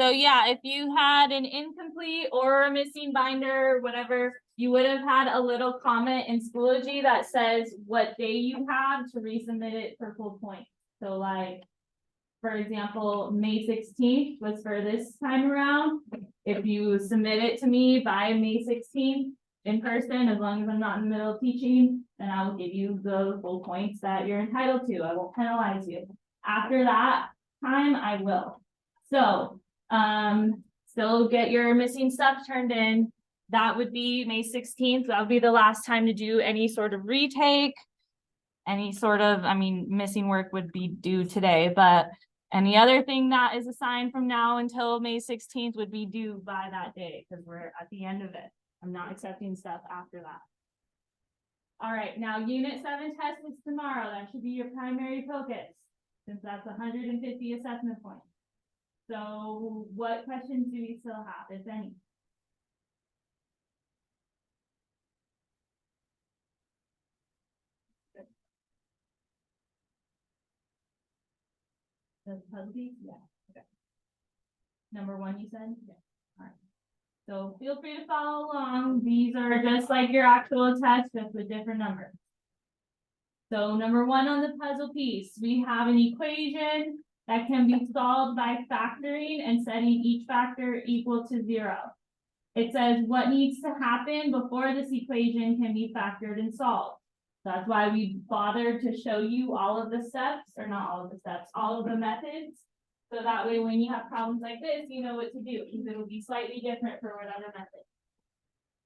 So yeah, if you had an incomplete or a missing binder, whatever, you would have had a little comment in Schoology that says what day you have to resubmit it for full points. So like, for example, May 16th was for this time around. If you submit it to me by May 16th in person, as long as I'm not in the middle of teaching, then I will give you the full points that you're entitled to. I won't penalize you. After that time, I will. So, still get your missing stuff turned in. That would be May 16th. That would be the last time to do any sort of retake. Any sort of, I mean, missing work would be due today, but any other thing that is assigned from now until May 16th would be due by that day because we're at the end of it. I'm not accepting stuff after that. All right, now Unit 7 test is tomorrow. That should be your primary focus since that's 150 assessment points. So what questions do we still have, if any? The puzzle piece? Yeah. Okay. Number 1, you said? Yeah. All right. So feel free to follow along. These are just like your actual test, just with different numbers. So number 1 on the puzzle piece, we have an equation that can be solved by factoring and setting each factor equal to 0. It says what needs to happen before this equation can be factored and solved. That's why we bothered to show you all of the steps, or not all of the steps, all of the methods. So that way, when you have problems like this, you know what to do, because it will be slightly different for whatever method.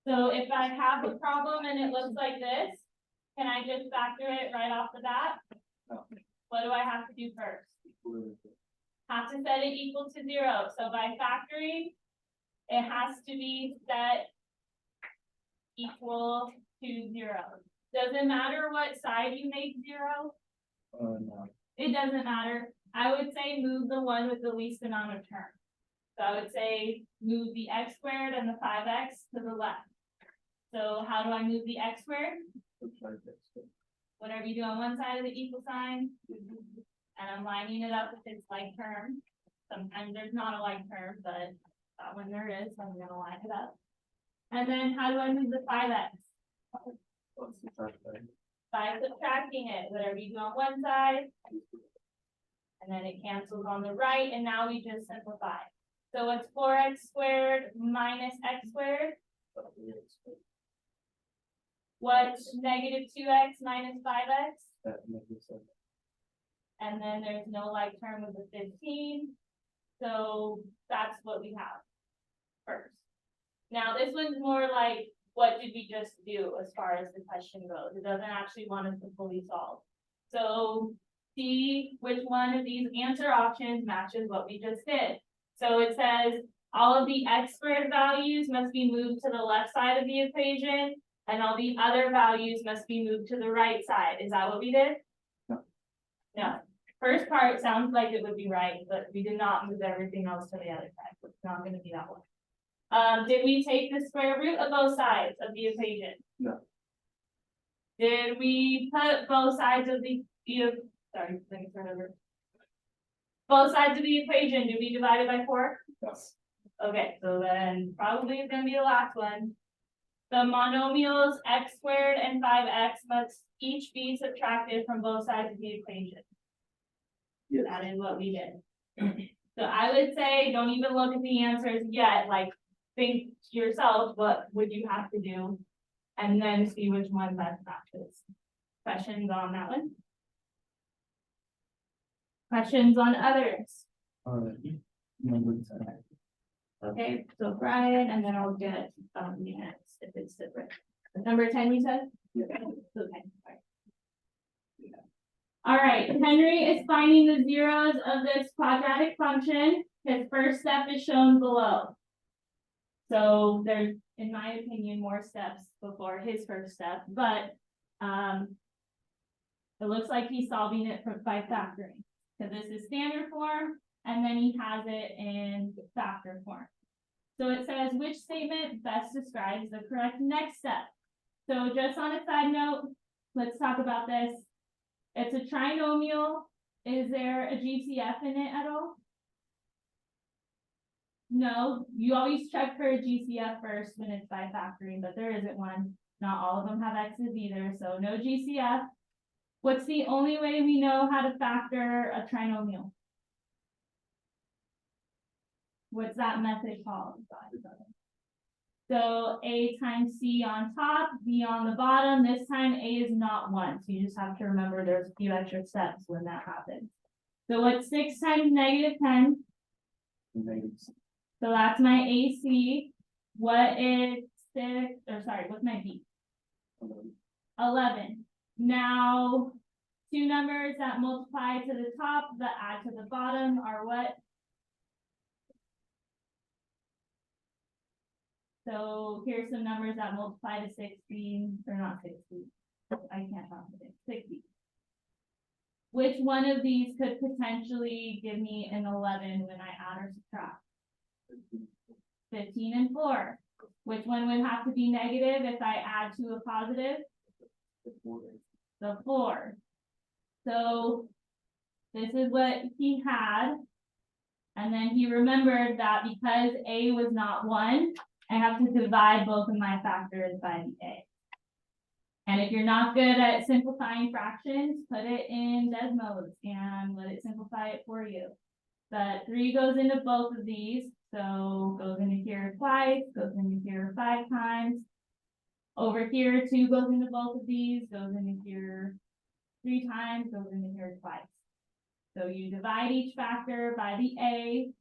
So if I have a problem and it looks like this, can I just factor it right off the bat? No. What do I have to do first? Have to set it equal to 0. So by factoring, it has to be set equal to 0. Does it matter what side you make 0? No. It doesn't matter. I would say move the one with the least amount of terms. So I would say move the x squared and the 5x to the left. So how do I move the x squared? Whatever you do on one side of the equal sign, and I'm lining it up with its like term. Sometimes there's not a like term, but when there is, I'm going to line it up. And then how do I move the 5x? By subtracting it, whatever you do on one side, and then it cancels on the right, and now we just simplify. So it's 4x squared minus x squared. What's negative 2x minus 5x? And then there's no like term with the 15. So that's what we have first. Now this one's more like, what did we just do as far as the question goes? It doesn't actually want us to fully solve. So see which one of these answer options matches what we just did. So it says all of the x squared values must be moved to the left side of the equation, and all the other values must be moved to the right side. Is that what we did? No. No. First part sounds like it would be right, but we did not move everything else to the other side. It's not going to be that one. Did we take the square root of both sides of the equation? No. Did we put both sides of the sorry, let me start over. Both sides of the equation, did we divide it by 4? Yes. Okay, so then probably it's going to be the last one. The monomials x squared and 5x must each be subtracted from both sides of the equation. Yes. That is what we did. So I would say don't even look at the answers yet. Like think to yourself, what would you have to do? And then see which one best matches. Questions on that one? Questions on others? Number 10. Okay, so Brian, and then I'll get units if it's different. Number 10, you said? Yeah. Okay. All right, Henry is finding the zeros of this quadratic function. His first step is shown below. So there's, in my opinion, more steps before his first step, but it looks like he's solving it by factoring. So this is standard form, and then he has it in factor form. So it says, which statement best describes the correct next step? So just on a side note, let's talk about this. It's a trinomial. Is there a GCF in it at all? No, you always check for a GCF first when it's by factoring, but there isn't one. Not all of them have X's either, so no GCF. What's the only way we know how to factor a trinomial? What's that method called? So A times C on top, B on the bottom. This time A is not one, so you just have to remember there's a few extra steps when that happens. So what's 6 times -10? Negative. So that's my AC. What is 6, or sorry, what's my B? 11. Now, two numbers that multiply to the top, that add to the bottom are what? So here's some numbers that multiply to 16, or not 16. I can't talk about it, 60. Which one of these could potentially give me an 11 when I add or subtract? 15 and 4. Which one would have to be negative if I add to a positive? The 4. So this is what he had. And then he remembered that because A was not 1, I have to divide both of my factors by the A. And if you're not good at simplifying fractions, put it in Desmos and let it simplify it for you. The 3 goes into both of these, so goes into here twice, goes into here 5 times. Over here, 2 goes into both of these, goes into here 3 times, goes into here twice. So you divide each factor by the A,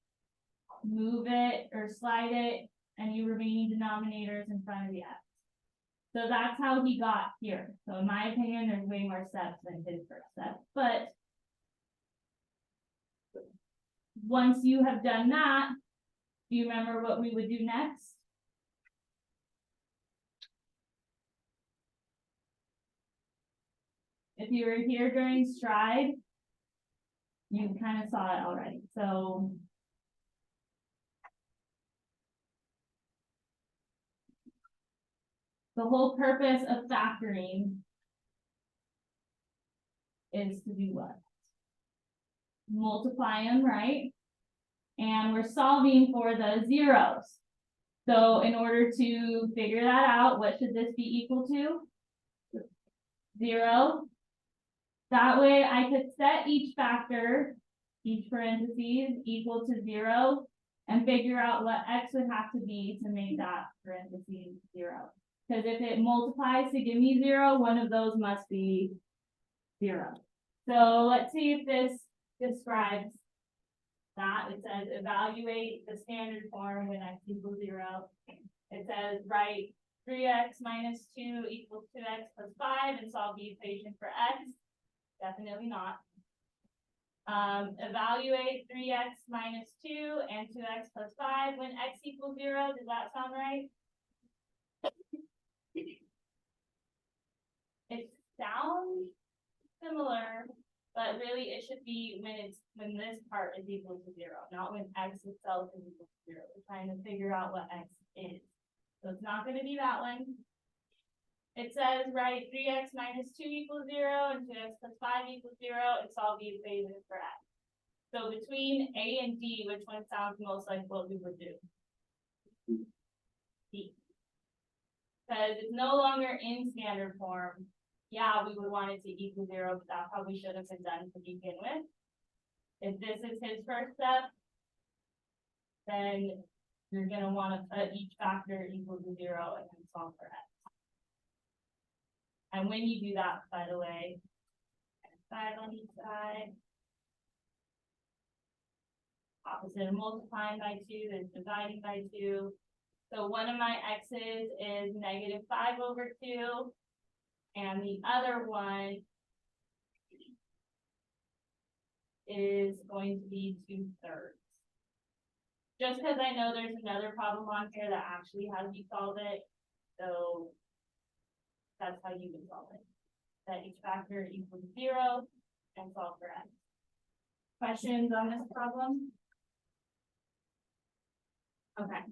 move it or slide it, and you remaining denominators in front of the X. So that's how he got here. So in my opinion, there's way more steps than his first step, but once you have done that, do you remember what we would do next? If you were here during stride, you kind of saw it already. So the whole purpose of factoring is to do what? Multiply them, right? And we're solving for the zeros. So in order to figure that out, what should this be equal to? 0. That way I could set each factor, each parentheses equal to 0, and figure out what X would have to be to make that parentheses 0. Because if it multiplies to give me 0, one of those must be 0. So let's see if this describes that. It says evaluate the standard form when X equals 0. It says write 3x minus 2 equals 2x plus 5 and solve the equation for X. Definitely not. Evaluate 3x minus 2 and 2x plus 5 when X equals 0. Does that sound right? It sounds similar, but really it should be when this part is equal to 0, not when X itself is equal to 0. We're trying to figure out what X is. So it's not going to be that one. It says write 3x minus 2 equals 0 and 2x plus 5 equals 0 and solve the equation for X. So between A and D, which one sounds most like what we would do? D. Because it's no longer in standard form. Yeah, we would want it to equal 0, but that probably should have been done to begin with. If this is his first step, then you're going to want to put each factor equal to 0 and then solve for X. And when you do that, by the way, 5 on each side. Opposite of multiplying by 2 is dividing by 2. So one of my X's is -5/2. And the other one is going to be 2/3. Just because I know there's another problem on here that actually has you solve it. So that's how you would solve it. That each factor equals 0 and solve for X. Questions on this problem? Okay.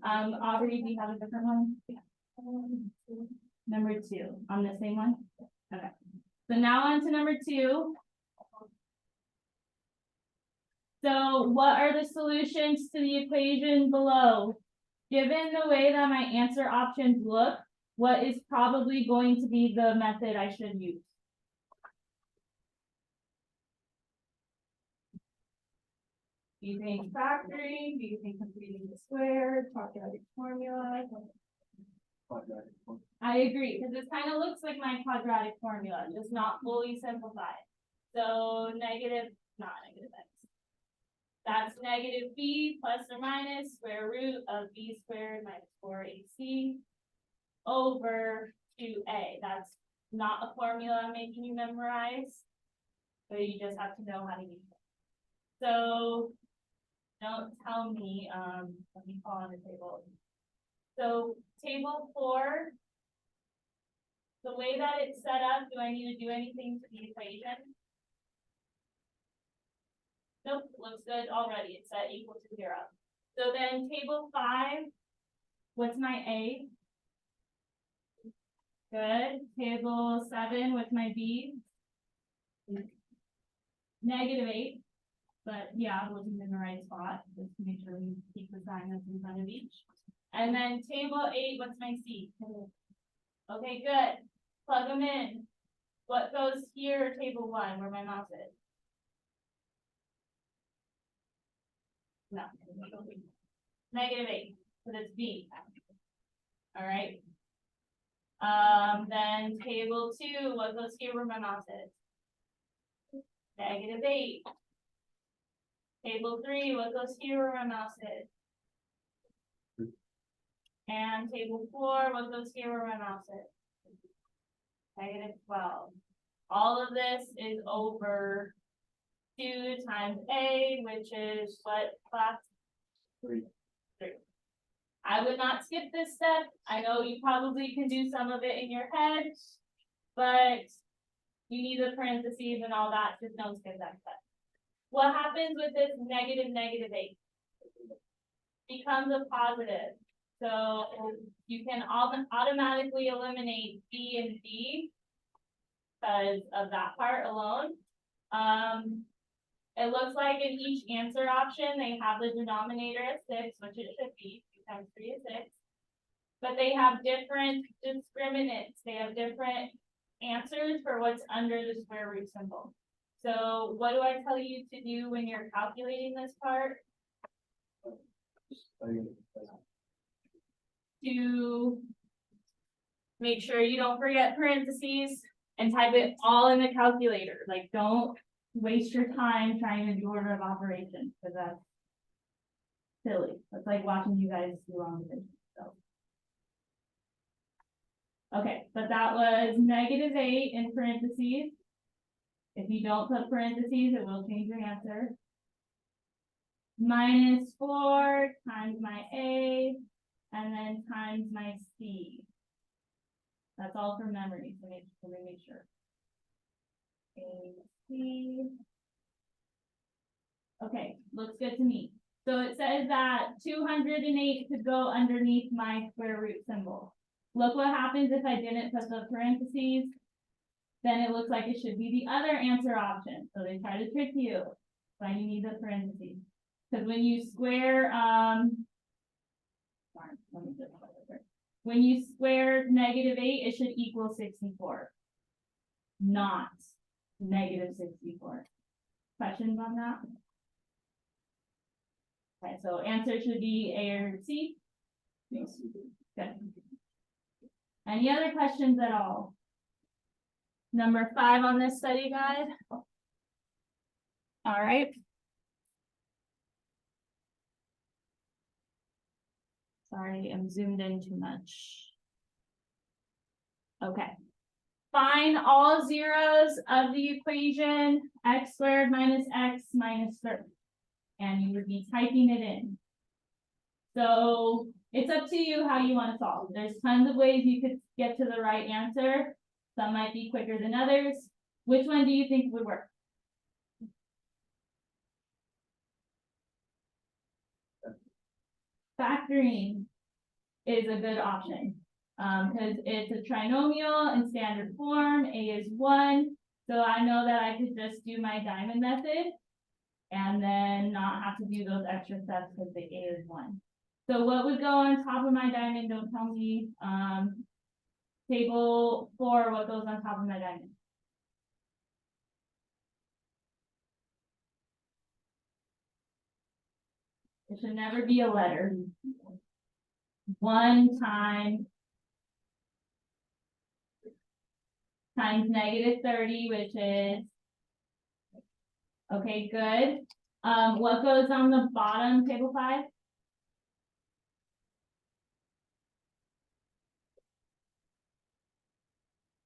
Aubrey, do you have a different one? Number 2 on the same one? Okay. So now on to number 2. So what are the solutions to the equation below? Given the way that my answer options look, what is probably going to be the method I should use? Do you think factoring? Do you think completing the square, quadratic formula? Quadratic formula. I agree, because this kind of looks like my quadratic formula, just not fully simplified. So negative, not negative x. That's negative b plus or minus square root of b squared minus 4ac over 2a. That's not a formula I'm making you memorize, but you just have to know how to use it. So don't tell me, let me call on the table. So table 4, the way that it's set up, do I need to do anything to the equation? Nope, looks good already. It's set equal to 0. So then table 5, what's my A? Good. Table 7, what's my B? Negative 8. But yeah, it wasn't in the right spot, just to make sure we keep the sign that's in front of each. And then table 8, what's my C? Okay, good. Plug them in. What goes here, table 1, where my mouse is? No. Negative 8, so that's B. All right. Then table 2, what goes here where my mouse is? Negative 8. Table 3, what goes here where my mouse is? And table 4, what goes here where my mouse is? Negative 12. All of this is over 2 times A, which is what class? 3. 3. I would not skip this step. I know you probably can do some of it in your head, but you need the parentheses and all that, just don't skip that step. What happens with this negative 8? Becomes a positive. So you can automatically eliminate B and D because of that part alone. It looks like in each answer option, they have the denominator at 6, which it should be. 2 times 3 is 6. But they have different discriminants. They have different answers for what's under the square root symbol. So what do I tell you to do when you're calculating this part? To make sure you don't forget parentheses and type it all in the calculator. Like, don't waste your time trying to do order of operations, because that's silly. That's like watching you guys do long division. So. Okay, but that was negative 8 in parentheses. If you don't put parentheses, it will change your answer. Minus 4 times my A, and then times my C. That's all for memory, so let me make sure. A, C. Okay, looks good to me. So it says that 208 could go underneath my square root symbol. Look what happens if I didn't put the parentheses. Then it looks like it should be the other answer option. So they try to trick you. Why you need the parentheses. Because when you square, when you square negative 8, it should equal 64. Not negative 64. Questions on that? Okay, so answer should be A or C. Yes. Good. Any other questions at all? Number 5 on this study guide. All right. Sorry, I'm zoomed in too much. Okay. Find all zeros of the equation x squared minus x minus 30. And you would be typing it in. So it's up to you how you want to solve. There's tons of ways you could get to the right answer. Some might be quicker than others. Which one do you think would work? Factoring is a good option because it's a trinomial in standard form. A is 1. So I know that I could just do my diamond method. And then not have to do those extra steps because the A is 1. So what would go on top of my diamond? Don't tell me. Table 4, what goes on top of my diamond? It should never be a letter. 1 times -30, which is, okay, good. What goes on the bottom, table 5?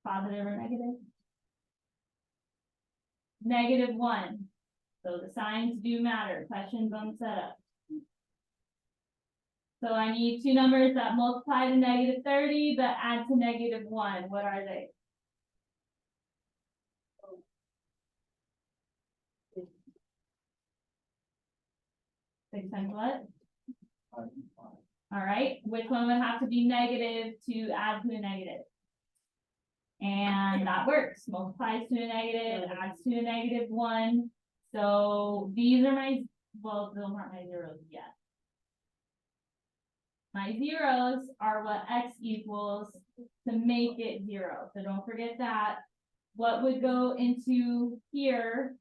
Positive or negative? -1. So the signs do matter. Questions on the setup. So I need two numbers that multiply to -30, but add to -1. What are they? Six times what? Five. All right, which one would have to be negative to add to a negative? And that works, multiplies to a negative, adds to a -1. So these are my, well, those aren't my zeros yet. My zeros are what x equals to make it 0. So don't forget that. What would go into here?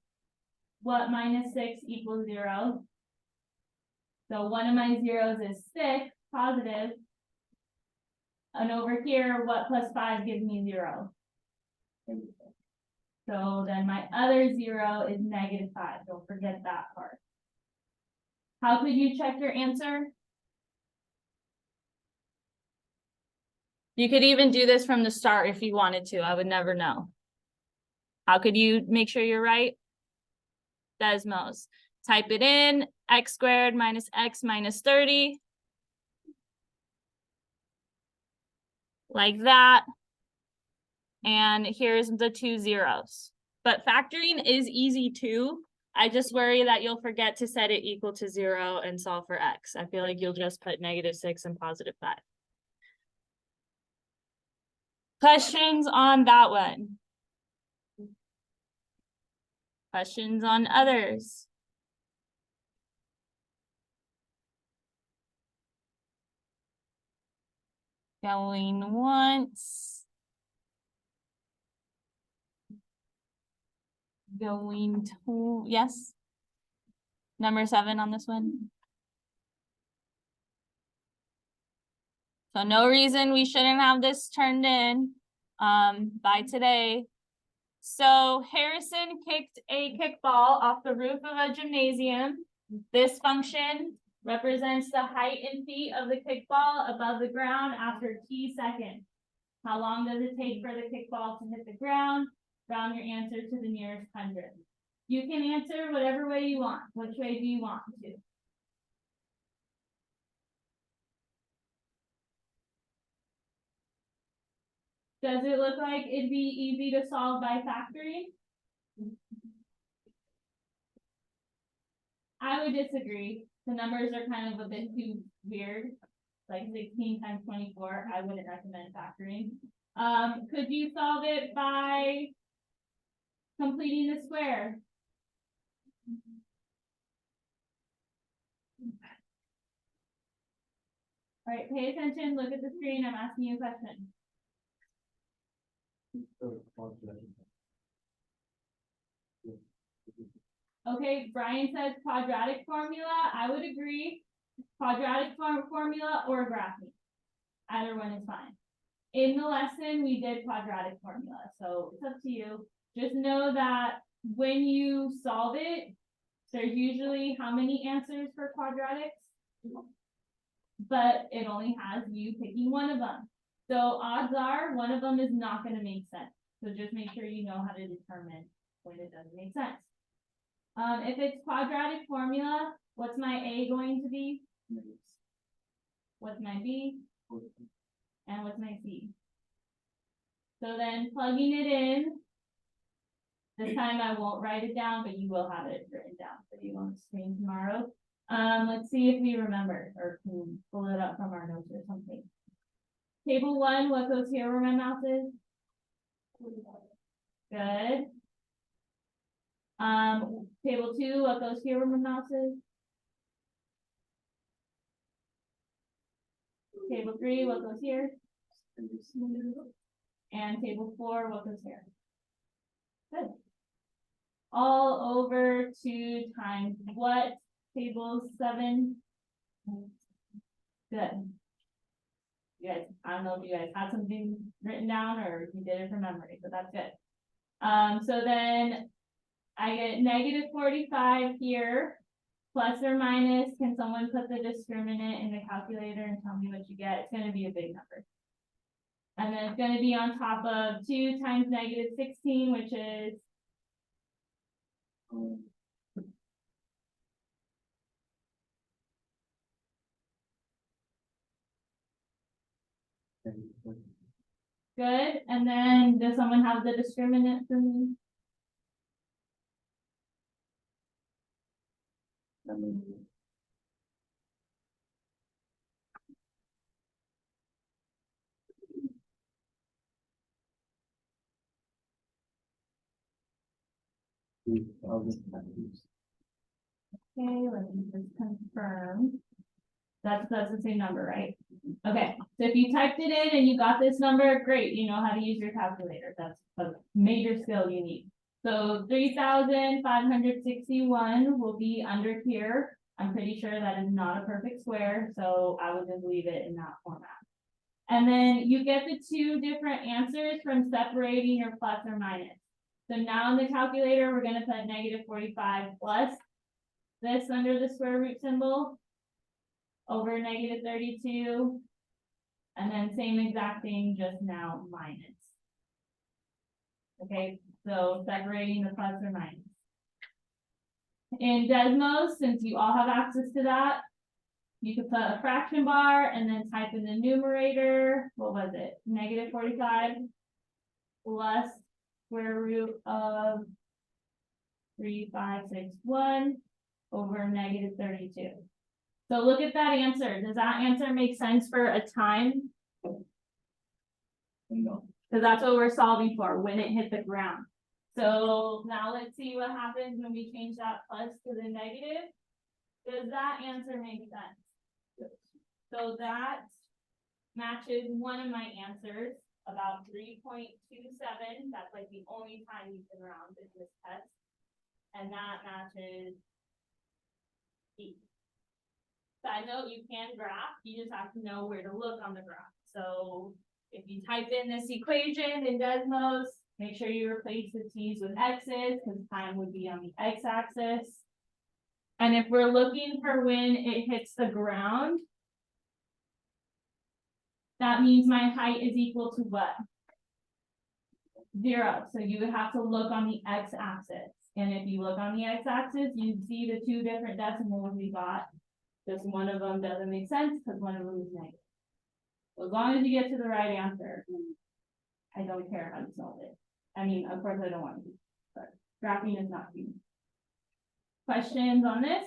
What -6 equals 0? So one of my zeros is 6, positive. And over here, what plus 5 gives me 0? So then my other 0 is -5. Don't forget that part. How could you check your answer? You could even do this from the start if you wanted to. I would never know. How could you make sure you're right? Desmos. Type it in, x squared minus x minus 30. Like that. And here's the 2 zeros. But factoring is easy too. I just worry that you'll forget to set it equal to 0 and solve for x. I feel like you'll just put -6 and +5. Questions on that one? Questions on others? Going once. Going to, yes. Number 7 on this one. So no reason we shouldn't have this turned in by today. So Harrison kicked a kickball off the roof of a gymnasium. This function represents the height in feet of the kickball above the ground after t seconds. How long does it take for the kickball to hit the ground? Round your answer to the nearest 100. You can answer whatever way you want. Which way do you want to? Does it look like it'd be easy to solve by factoring? I would disagree. The numbers are kind of a bit too weird. Like 16 times 24, I wouldn't recommend factoring. Could you solve it by completing the square? All right, pay attention, look at the screen, I'm asking you a question. Okay, Brian says quadratic formula, I would agree. Quadratic formula or graphing. Either one is fine. In the lesson, we did quadratic formula, so it's up to you. Just know that when you solve it, there's usually how many answers for quadratics? But it only has you picking one of them. So odds are one of them is not going to make sense. So just make sure you know how to determine when it doesn't make sense. If it's quadratic formula, what's my A going to be? What's my B? And what's my C? So then plugging it in, this time I won't write it down, but you will have it written down for you on the screen tomorrow. Let's see if we remember or can pull it up from our notes or something. Table 1, what goes here where my mouse is? Good. Table 2, what goes here where my mouse is? Table 3, what goes here? And table 4, what goes here? Good. All over 2 times what? Table 7? Good. You guys, I don't know if you guys had something written down or if you did it from memory, but that's good. So then I get negative 45 here, plus or minus. Can someone put the discriminant in the calculator and tell me what you get? It's gonna be a big number. And then it's gonna be on top of 2 times negative 16, which is good. And then does someone have the discriminant for me? Okay, let me just confirm. That's the same number, right? Okay, so if you typed it in and you got this number, great, you know how to use your calculator. That's a major skill you need. So 3,561 will be under here. I'm pretty sure that is not a perfect square, so I would just leave it in that format. And then you get the 2 different answers from separating your plus or minus. So now in the calculator, we're gonna put negative 45 plus this under the square root symbol over negative 32. And then same exact thing, just now minus. Okay, so separating the plus or minus. In Desmos, since you all have access to that, you could put a fraction bar and then type in the numerator, what was it? Negative 45 plus square root of 3561 over negative 32. So look at that answer. Does that answer make sense for a time? No. Because that's what we're solving for, when it hit the ground. So now let's see what happens when we change that plus to the negative. Does that answer make sense? Yes. So that matches one of my answers, about 3.27. That's like the only time you can round in this test. And that matches E. Side note, you can graph, you just have to know where to look on the graph. So if you type in this equation in Desmos, make sure you replace the t's with x's, because time would be on the x-axis. And if we're looking for when it hits the ground, that means my height is equal to what? 0. So you would have to look on the x-axis. And if you look on the x-axis, you see the 2 different decimals we got. Just one of them doesn't make sense because one of them is negative. So as long as you get to the right answer, I don't care how you solve it. I mean, of course I don't want to, but graphing is not easy. Questions on this?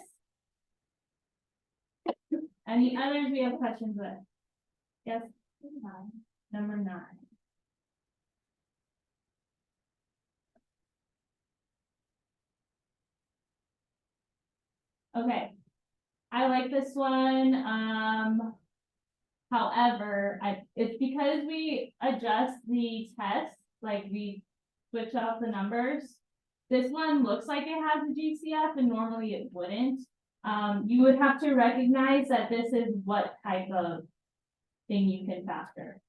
Any others we have questions with? Yes, number 9. Okay, I like this one. However, it's because we adjust the test, like we switch out the numbers. This one looks like it has a GCF and normally it wouldn't. You would have to recognize that this is what type of thing you can factor.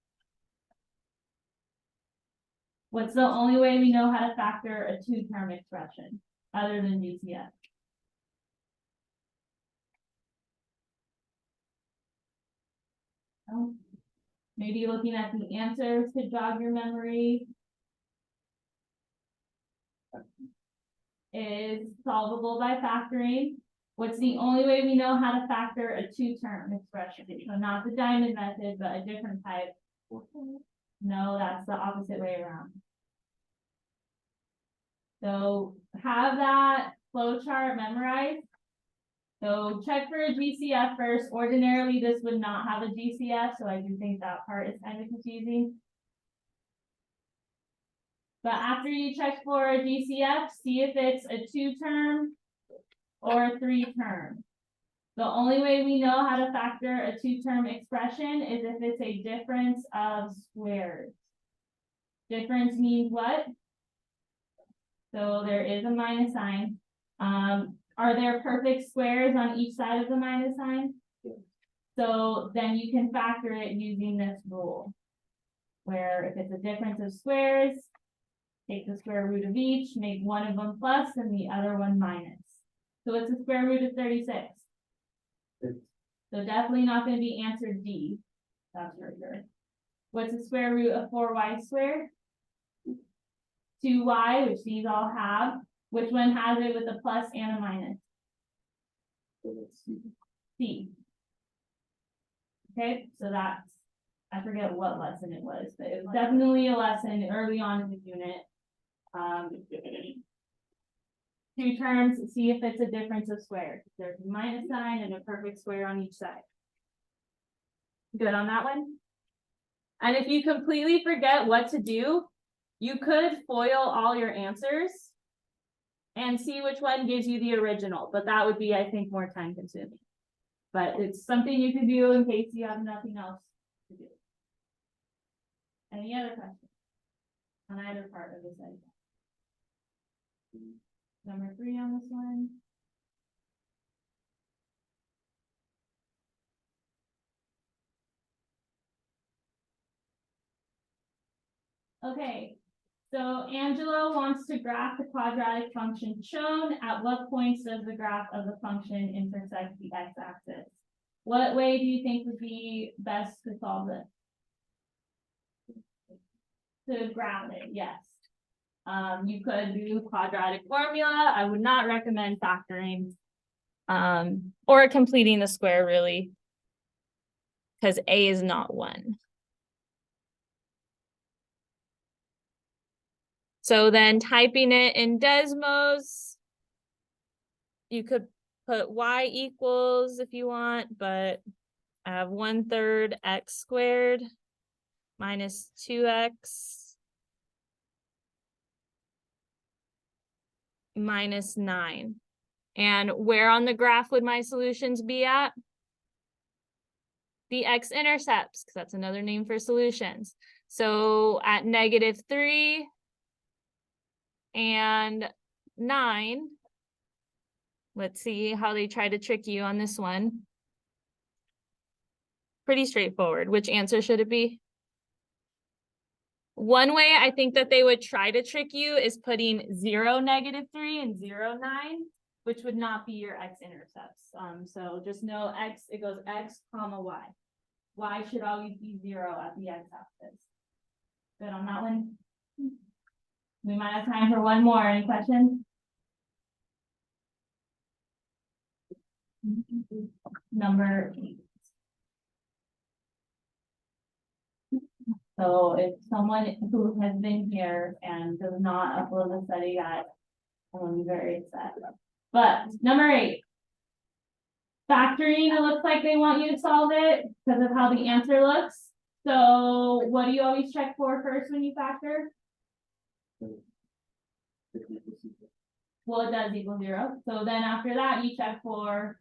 What's the only way we know how to factor a 2-term expression other than GCF? Oh, maybe looking at the answers to jog your memory. Is solvable by factoring. What's the only way we know how to factor a 2-term expression? So not the diamond method, but a different type. No, that's the opposite way around. So have that flow chart memorized. So check for a GCF first. Ordinarily, this would not have a GCF, so I do think that part is kind of confusing. But after you check for a GCF, see if it's a 2-term or a 3-term. The only way we know how to factor a 2-term expression is if it's a difference of squares. Difference means what? So there is a minus sign. Are there perfect squares on each side of the minus sign? Yeah. So then you can factor it using this rule. Where if it's a difference of squares, take the square root of each, make one of them plus and the other one minus. So what's the square root of 36? It's So definitely not going to be answer D. That's for sure. What's the square root of 4y squared? 2y, which these all have. Which one has it with a plus and a minus? so let's see. C. Okay, so that's, I forget what lesson it was, but it was definitely a lesson early on in the unit. 2 terms, see if it's a difference of squares. There's a minus sign and a perfect square on each side. Good on that one? And if you completely forget what to do, you could FOIL all your answers and see which one gives you the original, but that would be, I think, more time consuming. But it's something you can do in case you have nothing else to do. Any other questions on either part of this item? Number 3 on this one. Okay, so Angelo wants to graph the quadratic function shown. At what points does the graph of the function intersect the x-axis? What way do you think would be best to solve this? To graph it, yes. You could do quadratic formula. I would not recommend factoring. Or completing the square really. Because A is not 1. So then typing it in Desmos, you could put y equals if you want, but I have 1/3 x squared minus 2x minus 9. And where on the graph would my solutions be at? The x-intercepts, because that's another name for solutions. So at -3 and 9, let's see how they try to trick you on this one. Pretty straightforward. Which answer should it be? One way I think that they would try to trick you is putting 0, -3 and 0, 9, which would not be your x-intercepts. So just know x, it goes x, comma, y. Y should always be 0 at the x-axis. Good on that one? We might have time for one more. Any questions? Number 8. So if someone who has been here and does not upload the study guide, I will be very upset. But number 8. Factoring, it looks like they want you to solve it because of how the answer looks. So what do you always check for first when you factor? Well, it does equal 0. So then after that, you check for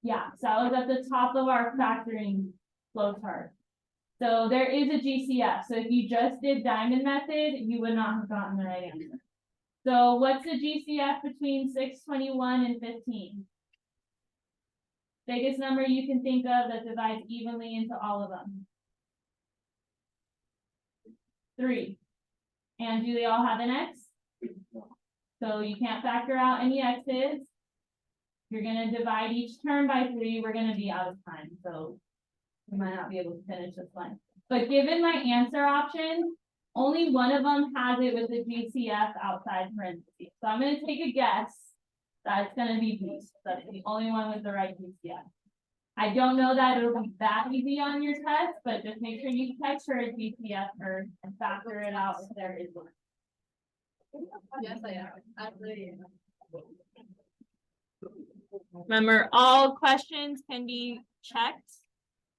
yeah, so I was at the top of our factoring flow chart. So there is a GCF. So if you just did diamond method, you would not have gotten the right answer. So what's the GCF between 621 and 15? Biggest number you can think of that divides evenly into all of them. 3. And do they all have an X? So you can't factor out any X's. You're gonna divide each term by 3. We're gonna be out of time, so we might not be able to finish this one. But given my answer option, only one of them has it with the GCF outside parentheses. So I'm gonna take a guess that it's gonna be B. That's the only one with the right GCF. I don't know that it'll be that easy on your test, but just make sure you text her a GCF first and factor it out if there is one. Yes, I am. Absolutely. Remember, all questions can be checked